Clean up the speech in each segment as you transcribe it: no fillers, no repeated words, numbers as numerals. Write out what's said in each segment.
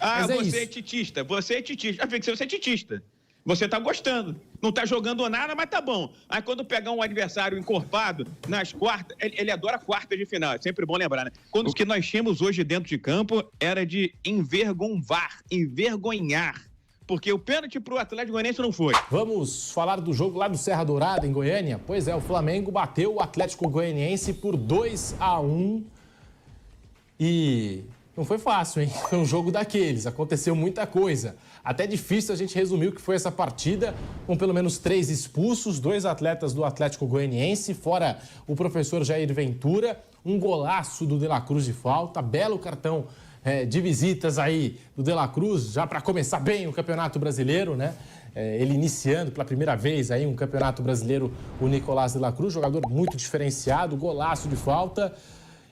Ah, Mas você é titista. Você é titista. Ah, tem que ser você é titista. Você tá gostando. Não tá jogando nada, mas tá bom. Aí quando pegar um adversário encorpado nas quartas, ele adora quartas de final. É sempre bom lembrar, né? Quando o que nós tínhamos hoje dentro de campo era de envergonhar. Porque o pênalti pro Atlético Goianiense não foi. Vamos falar do jogo lá do Serra Dourada, em Goiânia? Pois é, o Flamengo bateu o Atlético Goianiense por 2-1. E não foi fácil, hein? Foi um jogo daqueles, aconteceu muita coisa. Até difícil a gente resumir o que foi essa partida, com pelo menos 3 expulsos, 2 atletas do Atlético Goianiense, fora o professor Jair Ventura, um golaço do De La Cruz de falta, belo cartão de visitas aí do De La Cruz, já para começar bem o Campeonato Brasileiro, né? Ele iniciando pela primeira vez aí um Campeonato Brasileiro, o Nicolás De La Cruz, jogador muito diferenciado, golaço de falta.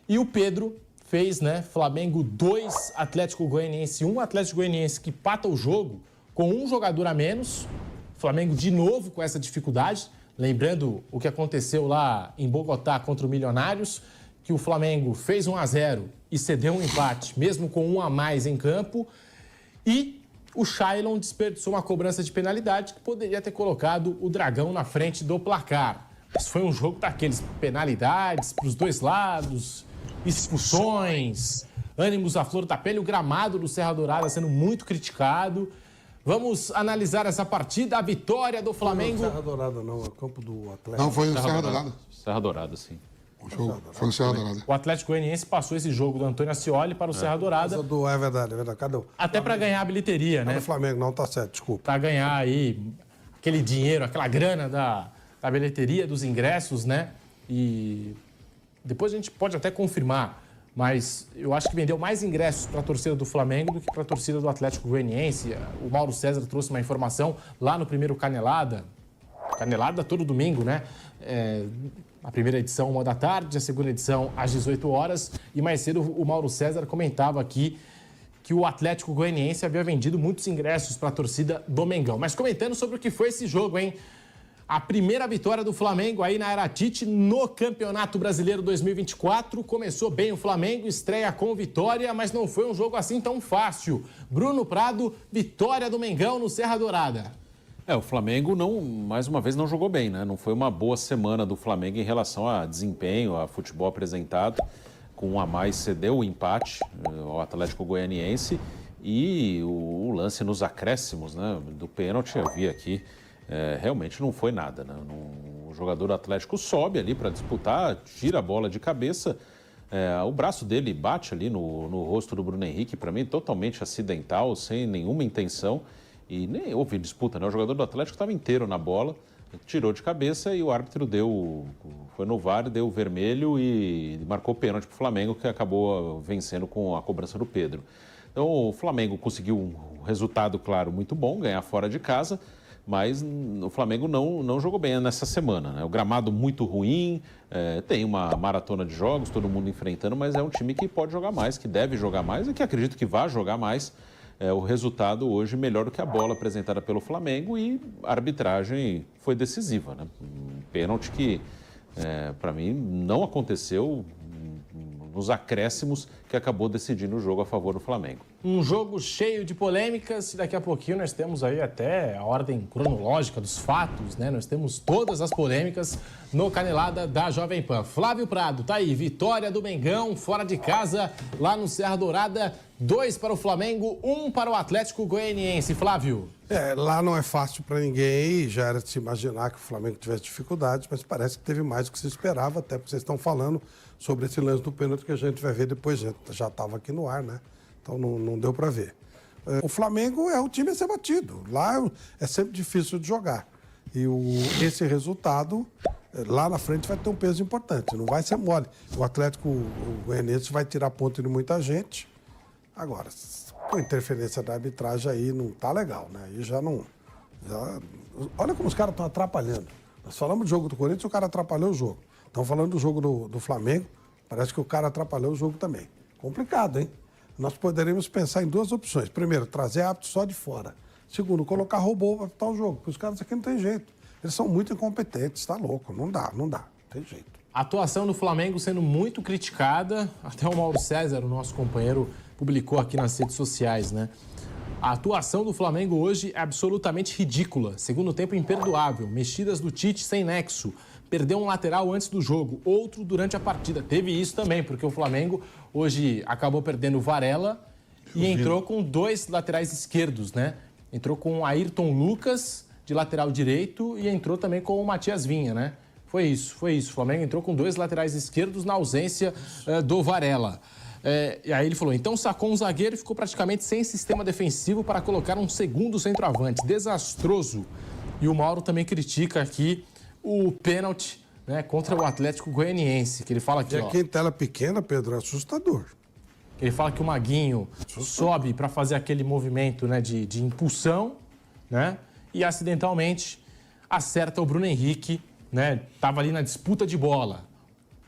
E o Pedro fez, né? Flamengo 2, Atlético Goianiense 1. Atlético Goianiense que empata o jogo com um jogador a menos. Flamengo de novo com essa dificuldade. Lembrando o que aconteceu lá em Bogotá contra o Milionários, que o Flamengo fez 1-0 e cedeu um empate, mesmo com um a mais em campo. E o Shailon desperdiçou uma cobrança de penalidade que poderia ter colocado o Dragão na frente do placar. Mas foi um jogo daqueles penalidades para os dois lados, expulsões, ânimos à flor da pele, o gramado do Serra Dourada sendo muito criticado. Vamos analisar essa partida, a vitória do Flamengo. Não, Serra Dourada não, é o campo do Atlético. Não, foi no Serra Dourada. Serra Dourada, sim. O jogo foi no Serra Dourada. O Atlético Goianiense passou esse jogo do Antônio Ascioli para o Serra Dourada. É verdade, é verdade. Cadê o... Até para ganhar a bilheteria, né? O Flamengo não, tá certo, desculpa. Para ganhar aí aquele dinheiro, aquela grana da bilheteria, dos ingressos, né? E depois a gente pode até confirmar, mas eu acho que vendeu mais ingressos para a torcida do Flamengo do que para a torcida do Atlético Goianiense. O Mauro César trouxe uma informação lá no primeiro Canelada todo domingo, né? A primeira edição, 1 da tarde, a segunda edição, às 18 horas. E mais cedo, o Mauro César comentava aqui que o Atlético Goianiense havia vendido muitos ingressos para a torcida do Mengão. Mas comentando sobre o que foi esse jogo, hein? A primeira vitória do Flamengo aí na Era Tite no Campeonato Brasileiro 2024. Começou bem o Flamengo, estreia com vitória, mas não foi um jogo assim tão fácil. Bruno Prado, vitória do Mengão no Serra Dourada. O Flamengo mais uma vez não jogou bem, né? Não foi uma boa semana do Flamengo em relação a desempenho, a futebol apresentado. Com 1 a mais cedeu o empate ao Atlético Goianiense e o lance nos acréscimos, né, do pênalti, eu vi aqui, realmente não foi nada, né? O jogador do Atlético sobe ali para disputar, tira a bola de cabeça, o braço dele bate ali no rosto do Bruno Henrique, para mim totalmente acidental, sem nenhuma intenção. E nem houve disputa, né? O jogador do Atlético estava inteiro na bola, tirou de cabeça e o árbitro foi no VAR, deu vermelho e marcou pênalti para o Flamengo, que acabou vencendo com a cobrança do Pedro. Então o Flamengo conseguiu um resultado, claro, muito bom, ganhar fora de casa, mas o Flamengo não jogou bem nessa semana, né? O gramado muito ruim, tem uma maratona de jogos, todo mundo enfrentando, mas é um time que pode jogar mais, que deve jogar mais e que acredito que vai jogar mais. O resultado hoje melhor do que a bola apresentada pelo Flamengo e a arbitragem foi decisiva, né? Um pênalti que, para mim, não aconteceu nos acréscimos, que acabou decidindo o jogo a favor do Flamengo. Um jogo cheio de polêmicas e daqui a pouquinho nós temos aí até a ordem cronológica dos fatos, né? Nós temos todas as polêmicas no Canelada da Jovem Pan. Flávio Prado, tá aí, vitória do Mengão, fora de casa, lá no Serra Dourada, 2 para o Flamengo, 1 para o Atlético Goianiense. Flávio. Lá não é fácil para ninguém, já era de se imaginar que o Flamengo tivesse dificuldades, mas parece que teve mais do que se esperava, até porque vocês estão falando sobre esse lance do pênalti que a gente vai ver depois, já estava aqui no ar, né? Então não deu para ver. O Flamengo é o time a ser batido, lá é sempre difícil de jogar. E esse resultado, lá na frente vai ter um peso importante, não vai ser mole. O Atlético Goianiense vai tirar ponto de muita gente. Agora, com a interferência da arbitragem aí não tá legal, né? Aí olha como os caras estão atrapalhando. Nós falamos do jogo do Corinthians, o cara atrapalhou o jogo. Estão falando do jogo do Flamengo, parece que o cara atrapalhou o jogo também. Complicado, hein? Nós poderíamos pensar em 2 opções. Primeiro, trazer árbitro só de fora. Segundo, colocar robô para apitar o jogo. Porque os caras aqui não tem jeito. Eles são muito incompetentes, tá louco. Não dá, não tem jeito. A atuação do Flamengo sendo muito criticada, até o Mauro César, o nosso companheiro, publicou aqui nas redes sociais, né? A atuação do Flamengo hoje é absolutamente ridícula. Segundo tempo imperdoável. Mexidas do Tite sem nexo. Perdeu um lateral antes do jogo, outro durante a partida. Teve isso também, porque o Flamengo hoje acabou perdendo o Varela e entrou com 2 laterais esquerdos, né? Entrou com o Ayrton Lucas, de lateral direito, e entrou também com o Matias Vinha, né? Foi isso. O Flamengo entrou com 2 laterais esquerdos na ausência do Varela. E aí ele falou, então sacou um zagueiro e ficou praticamente sem sistema defensivo para colocar um segundo centroavante. Desastroso. E o Mauro também critica aqui o pênalti, né, contra o Atlético Goianiense, que ele fala aqui, E aqui em tela pequena, Pedro, é assustador. Ele fala que o Maguinho sobe para fazer aquele movimento, né, de impulsão, né, e acidentalmente acerta o Bruno Henrique, né, tava ali na disputa de bola.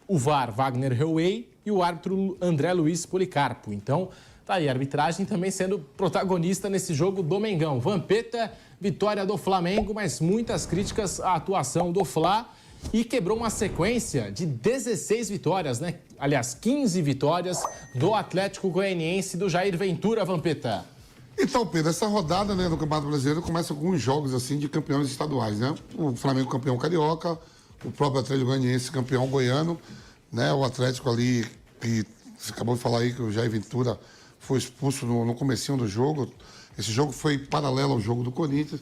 O VAR, Wagner Heuwey, e o árbitro André Luiz Policarpo. Então, tá aí, a arbitragem também sendo protagonista nesse jogo do Mengão. Vampeta, vitória do Flamengo, mas muitas críticas à atuação do Fla e quebrou uma sequência de 16 vitórias, né? Aliás, 15 vitórias do Atlético Goianiense do Jair Ventura, Vampeta. Então, Pedro, essa rodada, né, do Campeonato Brasileiro começa com alguns jogos assim de campeões estaduais, né? O Flamengo campeão carioca, o próprio Atlético Goianiense campeão goiano, né? O Atlético ali, que você acabou de falar aí que o Jair Ventura foi expulso no comecinho do jogo. Esse jogo foi paralelo ao jogo do Corinthians,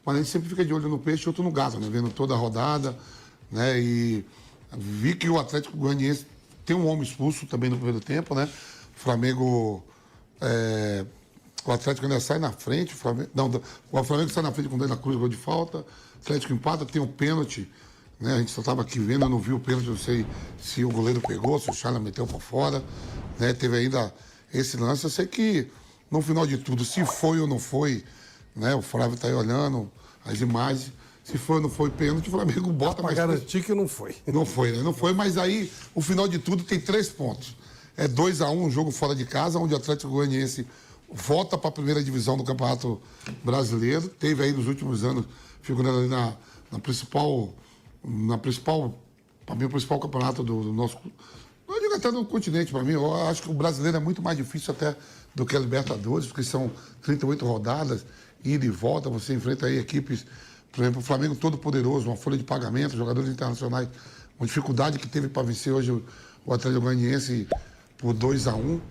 mas a gente sempre fica de olho no peixe e outro no gato, né? Vendo toda a rodada, né? E vi que o Atlético Goianiense tem um homem expulso também no primeiro tempo, né? O Flamengo... O Atlético ainda sai na frente, o Flamengo sai na frente com o Daniel Cruz, gol de falta, o Atlético empata, tem um pênalti, né? A gente só estava aqui vendo, eu não vi o pênalti, não sei se o goleiro pegou, se o Charla meteu para fora, né? Teve ainda esse lance, eu sei que no final de tudo, se foi ou não foi, né? O Flávio está aí olhando as imagens, se foi ou não foi pênalti, o Flamengo bota Para garantir que não foi. Não foi, né? Não foi, mas aí o final de tudo tem 3 pontos. É 2-1, um jogo fora de casa, onde o Atlético Goianiense volta para a primeira divisão do Campeonato Brasileiro. Teve aí nos últimos anos, figurando ali na principal, para mim, o principal campeonato do nosso. Eu digo até no continente, para mim. Eu acho que o brasileiro é muito mais difícil até do que a Libertadores, porque são 38 rodadas, ida e volta. Você enfrenta aí equipes, por exemplo, o Flamengo todo poderoso, uma folha de pagamento, jogadores internacionais, uma dificuldade que teve para vencer hoje o Atlético Goianiense por 2-1.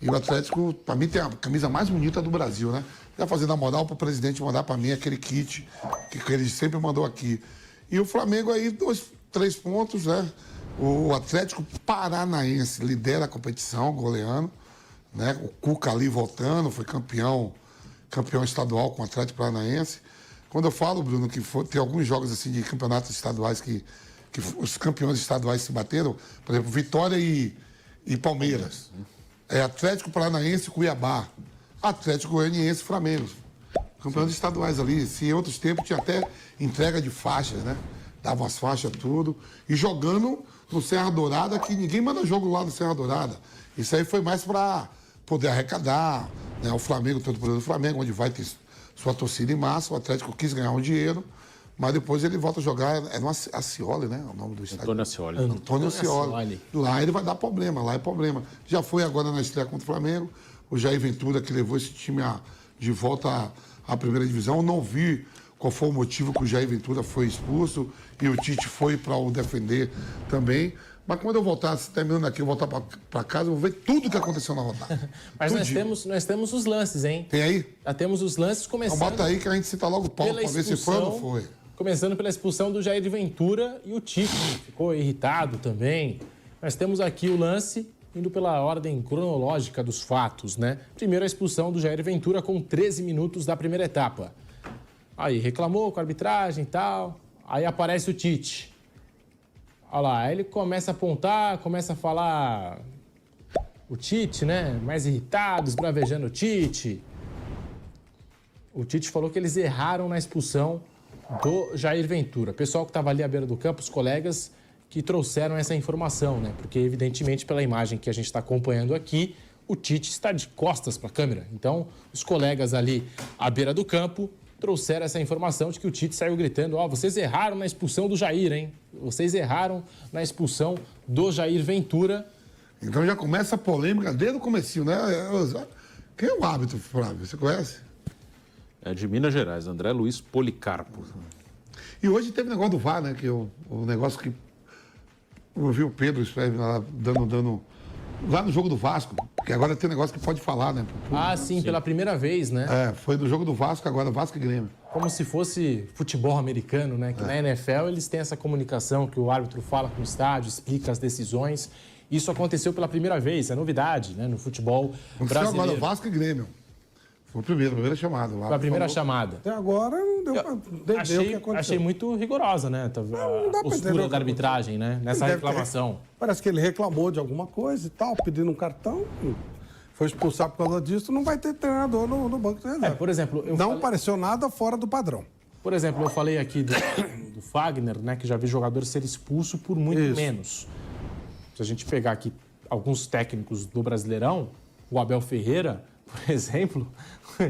E o Atlético, para mim, tem a camisa mais bonita do Brasil, né? Já fazendo a moral para o presidente mandar para mim aquele kit que ele sempre mandou aqui. E o Flamengo aí, 3 pontos, né? O Atlético Paranaense lidera a competição, goleando, né? O Cuca ali voltando, foi campeão estadual com o Atlético Paranaense. Quando eu falo, Bruno, que tem alguns jogos assim de campeonatos estaduais que os campeões estaduais se bateram, por exemplo, Vitória e Palmeiras. Atlético Paranaense e Cuiabá. Atlético Goianiense e Flamengo. Campeões estaduais ali. Se em outros tempos tinha até entrega de faixas, né? Davam as faixas tudo. E jogando no Serra Dourada, que ninguém manda jogo lá no Serra Dourada. Isso aí foi mais para poder arrecadar, né? O Flamengo, todo o poder do Flamengo, onde vai ter sua torcida em massa. O Atlético quis ganhar um dinheiro, mas depois ele volta a jogar. É no Ascioli, né? O nome do estádio. Antônio Ascioli. Antônio Ascioli. Lá ele vai dar problema, lá é problema. Já foi agora na estreia contra o Flamengo. O Jair Ventura, que levou esse time de volta à primeira divisão. Eu não vi qual foi o motivo que o Jair Ventura foi expulso e o Tite foi para o defender também. Mas quando eu voltar, terminando aqui, eu voltar para casa, eu vou ver tudo o que aconteceu na rodada. Mas nós temos os lances, hein? Tem aí? Já temos os lances começando. Então bota aí que a gente cita logo o pau para ver se foi ou não foi. Começando pela expulsão do Jair Ventura e o Tite ficou irritado também. Nós temos aqui o lance indo pela ordem cronológica dos fatos, né? Primeiro a expulsão do Jair Ventura com 13 minutos da primeira etapa. Aí reclamou com a arbitragem e tal. Aí aparece o Tite. Olha lá, aí ele começa a apontar, começa a falar o Tite, né? Mais irritado, esbravejando o Tite. O Tite falou que eles erraram na expulsão do Jair Ventura. Pessoal que estava ali à beira do campo, os colegas que trouxeram essa informação, né? Porque, evidentemente, pela imagem que a gente está acompanhando aqui, o Tite está de costas para a câmera. Então, os colegas ali à beira do campo trouxeram essa informação de que o Tite saiu gritando: ó, vocês erraram na expulsão do Jair, hein? Vocês erraram na expulsão do Jair Ventura. Então já começa a polêmica desde o comecinho, né? Quem é o árbitro, Flávio? Você conhece? É de Minas Gerais, André Luiz Policarpo. E hoje teve negócio do VAR, né? Que o negócio que... Eu vi o Pedro escreve lá, dando... Lá no jogo do Vasco, porque agora tem negócio que pode falar, né? Sim, pela primeira vez, né? Foi do jogo do Vasco, agora Vasco e Grêmio. Como se fosse futebol americano, né? Que na NFL eles têm essa comunicação que o árbitro fala com o estádio, explica as decisões. Isso aconteceu pela primeira vez, é novidade, né? No futebol brasileiro. Agora Vasco e Grêmio. Foi a primeira chamada. Foi a primeira chamada. Até agora não deu pra entender o que aconteceu. Achei muito rigorosa, né? A postura da arbitragem, né? Nessa reclamação. Parece que ele reclamou de alguma coisa e tal, pedindo um cartão. Foi expulsado por causa disso, não vai ter treinador no banco de reserva. Por exemplo... Não pareceu nada fora do padrão. Por exemplo, eu falei aqui do Fagner, né? Que já vi jogador ser expulso por muito menos. Se a gente pegar aqui alguns técnicos do Brasileirão, o Abel Ferreira, por exemplo,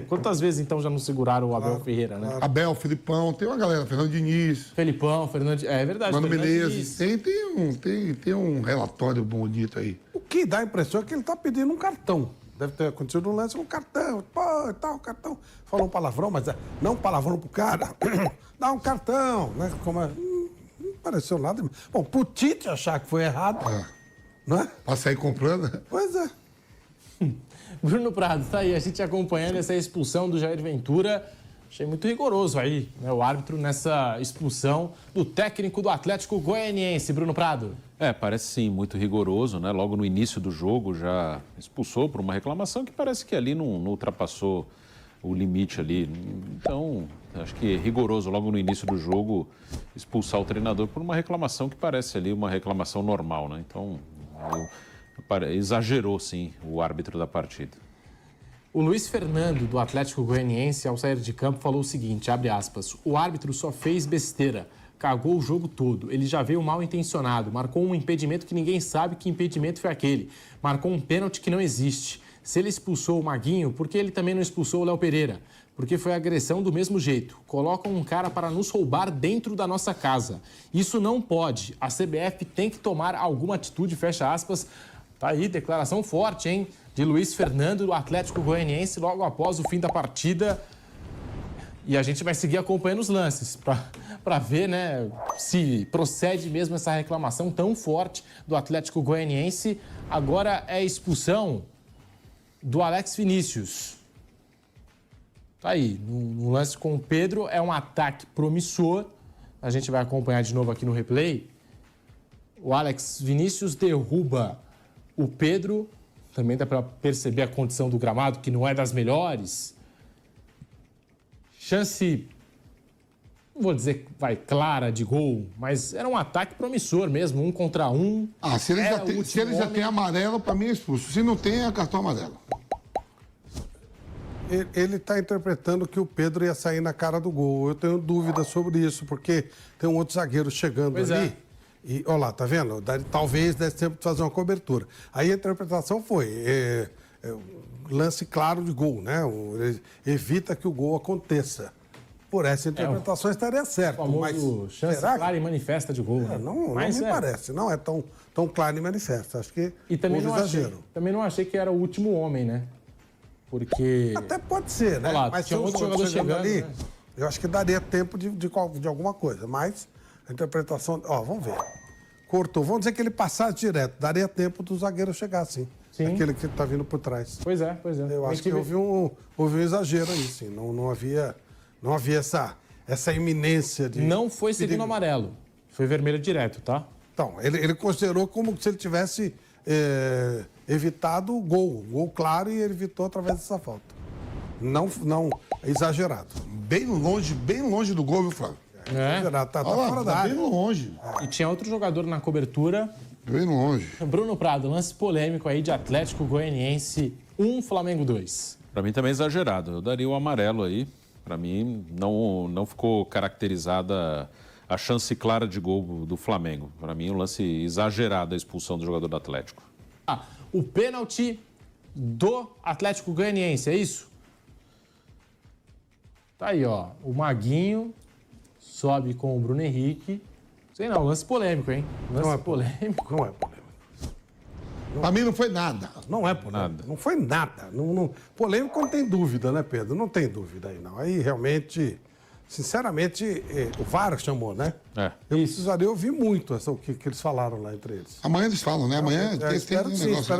quantas vezes então já não seguraram o Abel Ferreira, né? Abel, Filipão, tem uma galera, Fernando Diniz. Felipão, Fernando... É verdade. Mano Menezes. Tem um relatório bonito aí. O que dá a impressão é que ele está pedindo um cartão. Deve ter acontecido um lance, um cartão, pô, tal, cartão. Falou um palavrão, mas não palavrão pro cara. Dá um cartão, né? Como não pareceu nada. Bom, pro Tite achar que foi errado, não é? Pra sair comprando. Pois é. Bruno Prado, tá aí, a gente acompanhando essa expulsão do Jair Ventura. Achei muito rigoroso aí, né, o árbitro nessa expulsão do técnico do Atlético Goianiense, Bruno Prado. Parece sim, muito rigoroso, né? Logo no início do jogo já expulsou por uma reclamação que parece que ali não ultrapassou o limite ali. Então, acho que é rigoroso logo no início do jogo expulsar o treinador por uma reclamação que parece ali uma reclamação normal, né? Então, exagerou sim o árbitro da partida. O Luiz Fernando, do Atlético Goianiense, ao sair de campo, falou o seguinte, abre aspas, o árbitro só fez besteira, cagou o jogo todo, ele já veio mal intencionado, marcou um impedimento que ninguém sabe que impedimento foi aquele, marcou um pênalti que não existe. Se ele expulsou o Maguinho, por que ele também não expulsou o Léo Pereira? Porque foi agressão do mesmo jeito. Colocam um cara para nos roubar dentro da nossa casa. Isso não pode. A CBF tem que tomar alguma atitude, fecha aspas. Tá aí, declaração forte, hein? De Luiz Fernando, do Atlético Goianiense, logo após o fim da partida. E a gente vai seguir acompanhando os lances para ver, né, se procede mesmo essa reclamação tão forte do Atlético Goianiense. Agora é a expulsão do Alex Vinícius. Tá aí, no lance com o Pedro, é um ataque promissor. A gente vai acompanhar de novo aqui no replay. O Alex Vinícius derruba o Pedro, também dá para perceber a condição do gramado, que não é das melhores. Chance, não vou dizer que vai clara de gol, mas era um ataque promissor mesmo, 1 contra 1. Se ele já tem amarelo, para mim é expulso. Se não tem, é cartão amarelo. Ele está interpretando que o Pedro ia sair na cara do gol. Eu tenho dúvidas sobre isso, porque tem um outro zagueiro chegando ali. E, olha lá, tá vendo? Talvez desse tempo de fazer uma cobertura. Aí a interpretação foi lance claro de gol, né? Evita que o gol aconteça. Por essa interpretação estaria certo. O famoso chance clara e manifesta de gol. Não me parece. Não é tão claro e manifesta. Acho que houve exagero. Também não achei que era o último homem, né? Porque... Até pode ser, né? Lá, mas tinha outro jogador chegando ali, né? Eu acho que daria tempo de alguma coisa. Mas a interpretação... Vamos ver. Cortou. Vamos dizer que ele passasse direto. Daria tempo do zagueiro chegar, sim. Aquele que está vindo por trás. Pois é. Eu acho que houve um exagero aí, sim. Não havia essa iminência de... Não foi segundo amarelo. Foi vermelho direto, tá? Então, ele considerou como se ele tivesse evitado o gol claro, e ele evitou através dessa falta. Não exagerado. Bem longe do gol, viu, Flávio? Exagerado. Tá fora da área. Bem longe. E tinha outro jogador na cobertura. Bem longe. Bruno Prado, lance polêmico aí de Atlético Goianiense 1, Flamengo 2. Para mim também é exagerado. Eu daria o amarelo aí. Para mim não ficou caracterizada a chance clara de gol do Flamengo. Para mim, um lance exagerado a expulsão do jogador do Atlético. O pênalti do Atlético Goianiense, é isso? Tá aí, ó. O Maguinho sobe com o Bruno Henrique. Sei não, lance polêmico, hein? Lance polêmico. Não é polêmico. Para mim não foi nada. Não é polêmico. Não foi nada. Polêmico não tem dúvida, né, Pedro? Não tem dúvida aí, não. Aí realmente, sinceramente, o VAR chamou, né? Eu precisaria ouvir muito o que eles falaram lá entre eles. Amanhã eles falam, né? Amanhã espero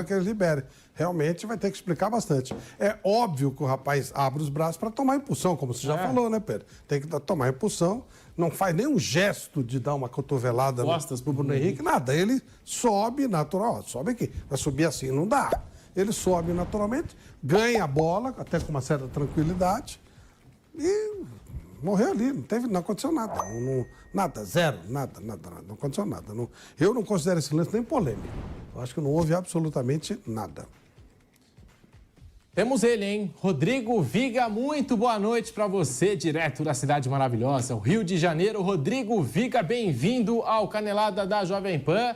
que eles liberem. Realmente vai ter que explicar bastante. É óbvio que o rapaz abre os braços para tomar impulsão, como você já falou, né, Pedro? Tem que tomar impulsão, não faz nenhum gesto de dar uma cotovelada pro Bruno Henrique, nada. Ele sobe natural, sobe aqui. Vai subir assim, não dá. Ele sobe naturalmente, ganha a bola, até com uma certa tranquilidade, e morreu ali, não aconteceu nada. Nada, zero, nada, não aconteceu nada. Eu não considero esse lance nem polêmico. Eu acho que não houve absolutamente nada. Temos ele, hein? Rodrigo Viga, muito boa noite para você, direto da cidade maravilhosa, o Rio de Janeiro. Rodrigo Viga, bem-vindo ao Canelada da Jovem Pan.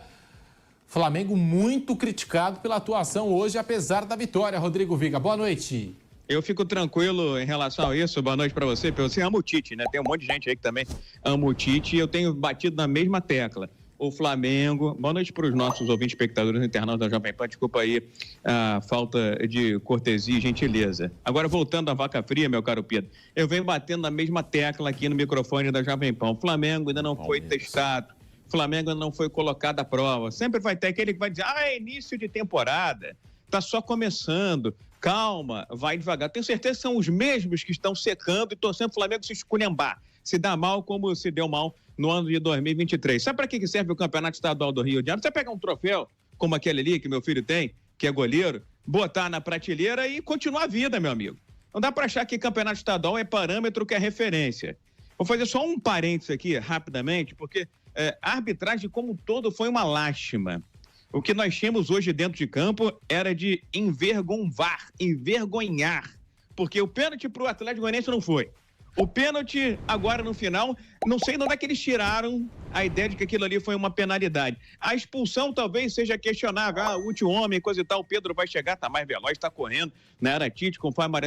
Flamengo muito criticado pela atuação hoje, apesar da vitória. Rodrigo Viga, boa noite. Eu fico tranquilo em relação a isso. Boa noite para você. Você ama o Tite, né? Tem um monte de gente aí que também ama o Tite e eu tenho batido na mesma tecla. O Flamengo... Boa noite para os nossos ouvintes, espectadores internautas da Jovem Pan. Desculpa aí a falta de cortesia e gentileza. Agora, voltando à vaca fria, meu caro Pedro, eu venho batendo na mesma tecla aqui no microfone da Jovem Pan. O Flamengo ainda não foi testado. O Flamengo ainda não foi colocado à prova. Sempre vai ter aquele que vai dizer, é início de temporada, tá só começando, calma, vai devagar. Tenho certeza que são os mesmos que estão secando e torcendo o Flamengo se esculhambar, se dar mal como se deu mal no ano de 2023. Sabe para que serve o Campeonato Estadual do Rio de Janeiro? Você pega um troféu, como aquele ali que meu filho tem, que é goleiro, botar na prateleira e continuar a vida, meu amigo. Não dá para achar que Campeonato Estadual é parâmetro que é referência. Vou fazer só um parênteses aqui, rapidamente, porque a arbitragem como um todo foi uma lástima. O que nós tínhamos hoje dentro de campo era de envergonhar, porque o pênalti para o Atlético Goianiense não foi. O pênalti, agora no final, não sei de onde é que eles tiraram a ideia de que aquilo ali foi uma penalidade. A expulsão talvez seja questionável. O último homem, coisa e tal, o Pedro vai chegar, tá mais veloz, tá correndo, na era Tite, conforme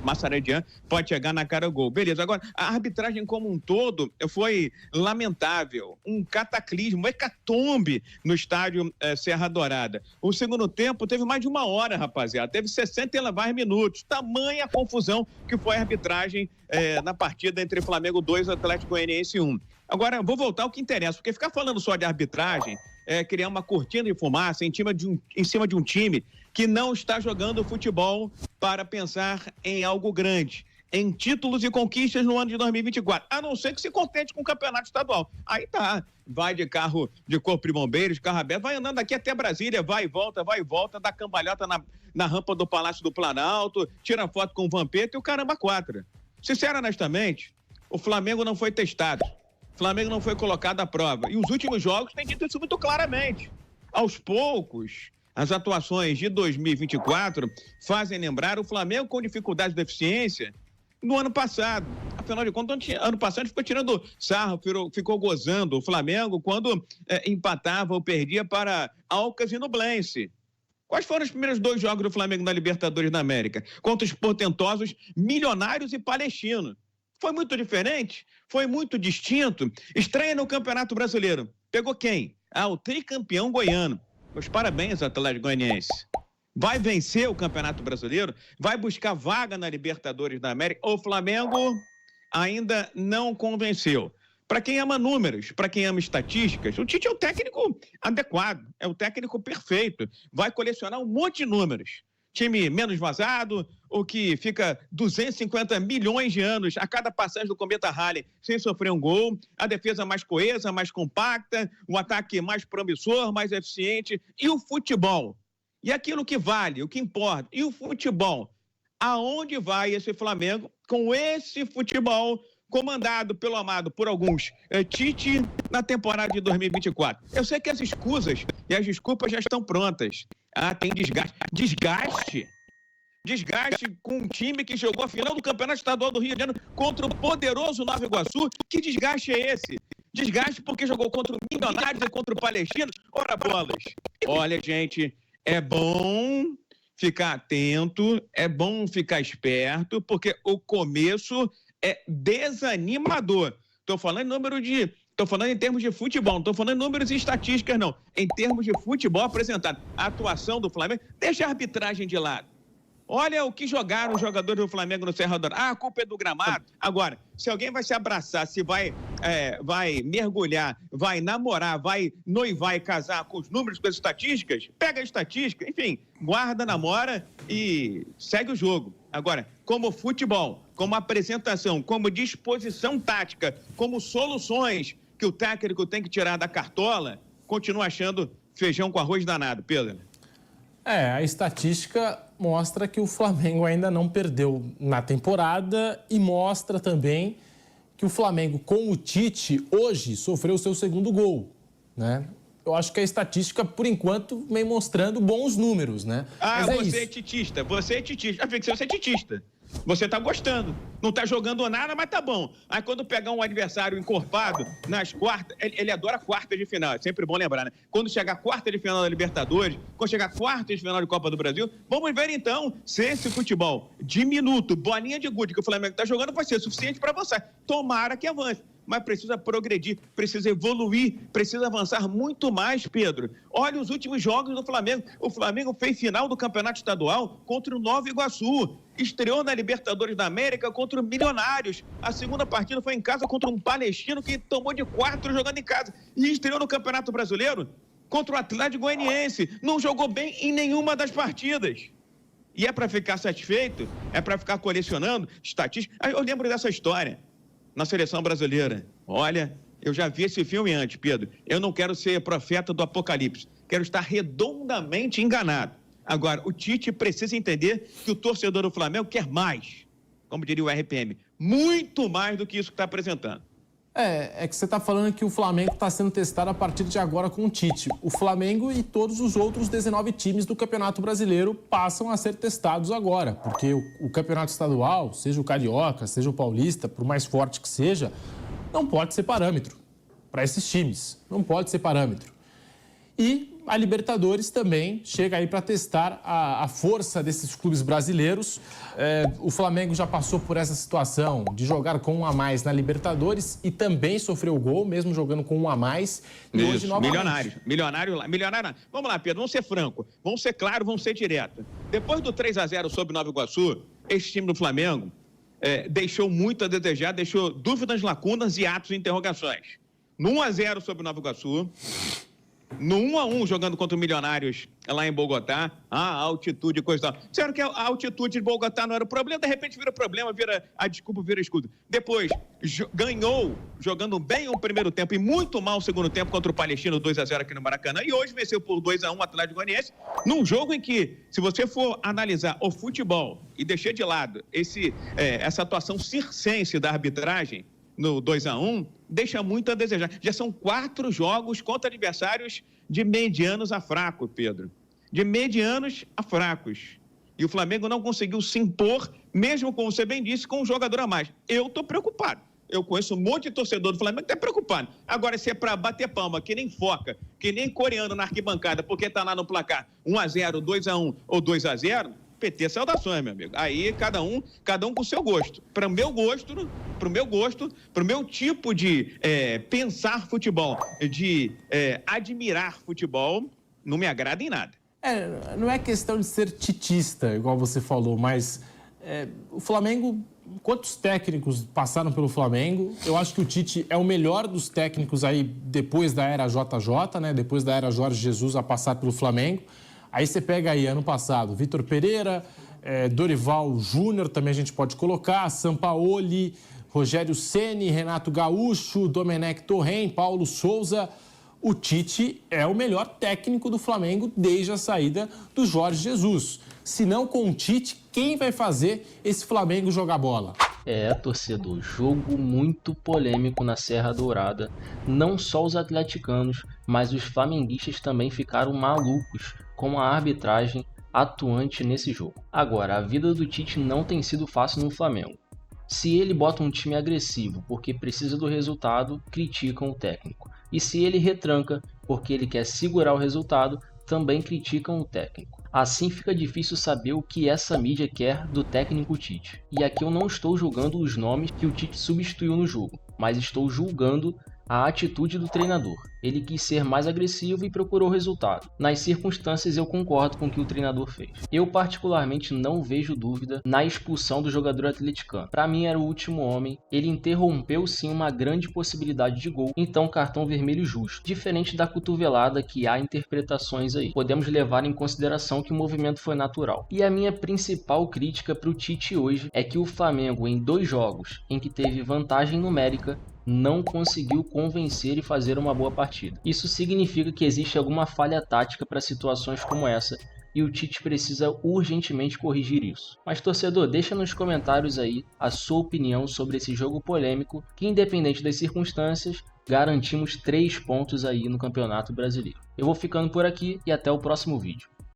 Massaredian, pode chegar na cara do gol. Beleza, agora, a arbitragem como um todo foi lamentável, um cataclismo, um hecatombe no estádio Serra Dourada. O segundo tempo teve mais de 1 hora, rapaziada, teve 60 e mais minutos, tamanha confusão que foi a arbitragem na partida entre Flamengo 2 e Atlético Goianiense 1. Agora, vou voltar ao que interessa, porque ficar falando só de arbitragem é criar uma cortina de fumaça em cima de um time que não está jogando futebol para pensar em algo grande, em títulos e conquistas no ano de 2024, a não ser que se contente com o campeonato estadual. Aí tá, vai de carro de corpo de bombeiros, carro aberto, vai andando aqui até Brasília, vai e volta, dá cambalhota na rampa do Palácio do Planalto, tira foto com o Vampeta e o caramba 4. Sincero, honestamente, o Flamengo não foi testado. O Flamengo não foi colocado à prova. E os últimos jogos têm dito isso muito claramente. Aos poucos, as atuações de 2024 fazem lembrar o Flamengo com dificuldade de eficiência no ano passado. Afinal de contas, ano passado ficou tirando sarro, ficou gozando o Flamengo quando empatava ou perdia para Alcas e Nublense. Quais foram os primeiros 2 jogos do Flamengo na Libertadores da América? Contra os portentosos Milionários e Palestino. Foi muito diferente? Foi muito distinto? Estreia no Campeonato Brasileiro. Pegou quem? O tricampeão goiano. Meus parabéns, Atlético Goianiense. Vai vencer o Campeonato Brasileiro? Vai buscar vaga na Libertadores da América? O Flamengo ainda não convenceu. Para quem ama números, para quem ama estatísticas, o Tite é o técnico adequado, é o técnico perfeito. Vai colecionar um monte de números. Time menos vazado, o que fica 250 milhões de anos a cada passagem do Cometa Halley sem sofrer um gol, a defesa mais coesa, mais compacta, o ataque mais promissor, mais eficiente, e o futebol. E aquilo que vale, o que importa, e o futebol. Aonde vai esse Flamengo com esse futebol comandado pelo amado por alguns Tite na temporada de 2024? Eu sei que as escusas e as desculpas já estão prontas. Tem desgaste. Desgaste com um time que jogou a final do Campeonato Estadual do Rio de Janeiro contra o poderoso Nova Iguaçu. Que desgaste é esse? Desgaste porque jogou contra o Milionários e contra o Palestino? Ora bolas. Olha, gente, é bom ficar atento, é bom ficar esperto, porque o começo é desanimador. Estou falando em número de Estou falando em termos de futebol, não estou falando em números e estatísticas, não. Em termos de futebol apresentado. A atuação do Flamengo, deixa a arbitragem de lado. Olha o que jogaram os jogadores do Flamengo no Serra Dourada. A culpa é do gramado. Agora, se alguém vai se abraçar, se vai mergulhar, vai namorar, vai noivar e casar com os números, com as estatísticas, pega a estatística, enfim, guarda, namora e segue o jogo. Agora, como futebol, como apresentação, como disposição tática, como soluções que o técnico tem que tirar da cartola, continua achando feijão com arroz danado, Pedro. A estatística mostra que o Flamengo ainda não perdeu na temporada e mostra também que o Flamengo, com o Tite, hoje sofreu o seu segundo gol, né? Eu acho que a estatística, por enquanto, vem mostrando bons números, né? Ah, você é titista. Você é titista. Você tá gostando. Não tá jogando nada, mas tá bom. Aí quando pegar um adversário encorpado nas quartas, ele adora quartas de final, é sempre bom lembrar, né? Quando chegar quarta de final da Libertadores, quando chegar quarta de final de Copa do Brasil, vamos ver então se esse futebol diminuto, bolinha de gude que o Flamengo tá jogando vai ser suficiente para avançar. Tomara que avance. Mas precisa progredir, precisa evoluir, precisa avançar muito mais, Pedro. Olha os últimos jogos do Flamengo. O Flamengo fez final do Campeonato Estadual contra o Nova Iguaçu. Estreou na Libertadores da América contra o Milionários. A segunda partida foi em casa contra um palestino que tomou de 4 jogando em casa. E estreou no Campeonato Brasileiro contra o Atlético Goianiense. Não jogou bem em nenhuma das partidas. E é para ficar satisfeito? É para ficar colecionando estatísticas? Eu lembro dessa história. Na seleção brasileira. Olha, eu já vi esse filme antes, Pedro. Eu não quero ser profeta do apocalipse. Quero estar redondamente enganado. Agora, o Tite precisa entender que o torcedor do Flamengo quer mais. Como diria o RPM, muito mais do que isso que está apresentando. É que você está falando que o Flamengo está sendo testado a partir de agora com o Tite. O Flamengo e todos os outros 19 times do Campeonato Brasileiro passam a ser testados agora, porque o Campeonato Estadual, seja o Carioca, seja o Paulista, por mais forte que seja, não pode ser parâmetro para esses times. Não pode ser parâmetro. E a Libertadores também chega aí para testar a força desses clubes brasileiros. O Flamengo já passou por essa situação de jogar com um a mais na Libertadores e também sofreu gol, mesmo jogando com um a mais. E hoje, novamente... Milionário. Vamos lá, Pedro, vamos ser franco, vamos ser claro, vamos ser direto. Depois do 3-0 sobre Nova Iguaçu, esse time do Flamengo deixou muito a desejar, deixou dúvidas, lacunas e atos de interrogações. No 1-0 sobre Nova Iguaçu... No 1-1, jogando contra o Milionários lá em Bogotá, a altitude, coisa e tal. Disseram que a altitude de Bogotá não era o problema, de repente vira problema, vira escudo. Depois, ganhou, jogando bem o primeiro tempo e muito mal o segundo tempo contra o Palestino, 2-0 aqui no Maracanã. E hoje venceu por 2-1 o Atlético Goianiense, num jogo em que, se você for analisar o futebol e deixar de lado essa atuação circense da arbitragem, no 2-1, deixa muito a desejar. Já são 4 jogos contra adversários de medianos a fracos, Pedro. De medianos a fracos. E o Flamengo não conseguiu se impor, mesmo, como você bem disse, com um jogador a mais. Eu estou preocupado. Eu conheço um monte de torcedor do Flamengo que está preocupado. Agora, se é para bater palma, que nem foca, que nem coreano na arquibancada, porque está lá no placar 1-0, 2-1 ou 2-0... PT, saudações, meu amigo. Aí, cada um com o seu gosto. Para o meu gosto, para o meu tipo de pensar futebol, de admirar futebol, não me agrada em nada. Não é questão de ser titista, igual você falou, mas o Flamengo, quantos técnicos passaram pelo Flamengo? Eu acho que o Tite é o melhor dos técnicos aí depois da era JJ, né? Depois da era Jorge Jesus a passar pelo Flamengo. Aí você pega aí, ano passado, Vitor Pereira, Dorival Júnior, também a gente pode colocar, Sampaoli, Rogério Ceni, Renato Gaúcho, Domenech Torrent, Paulo Souza. O Tite é o melhor técnico do Flamengo desde a saída do Jorge Jesus. Se não com o Tite, quem vai fazer esse Flamengo jogar bola? Torcedor, jogo muito polêmico na Serra Dourada. Não só os atleticanos, mas os flamenguistas também ficaram malucos com a arbitragem atuante nesse jogo. Agora, a vida do Tite não tem sido fácil no Flamengo. Se ele bota um time agressivo porque precisa do resultado, criticam o técnico. E se ele retranca porque ele quer segurar o resultado, também criticam o técnico. Assim fica difícil saber o que essa mídia quer do técnico Tite. E aqui eu não estou julgando os nomes que o Tite substituiu no jogo, mas estou julgando a atitude do treinador. Ele quis ser mais agressivo e procurou resultado. Nas circunstâncias, eu concordo com o que o treinador fez. Eu particularmente não vejo dúvida na expulsão do jogador atleticano. Para mim era o último homem, ele interrompeu sim uma grande possibilidade de gol, então cartão vermelho justo. Diferente da cotovelada que há interpretações aí. Podemos levar em consideração que o movimento foi natural. E a minha principal crítica para o Tite hoje é que o Flamengo, em 2 jogos em que teve vantagem numérica, não conseguiu convencer e fazer uma boa partida. Isso significa que existe alguma falha tática para situações como essa e o Tite precisa urgentemente corrigir isso. Mas torcedor, deixa nos comentários aí a sua opinião sobre esse jogo polêmico que, independente das circunstâncias, garantimos 3 pontos aí no Campeonato Brasileiro. Eu vou ficando por aqui e até o próximo vídeo.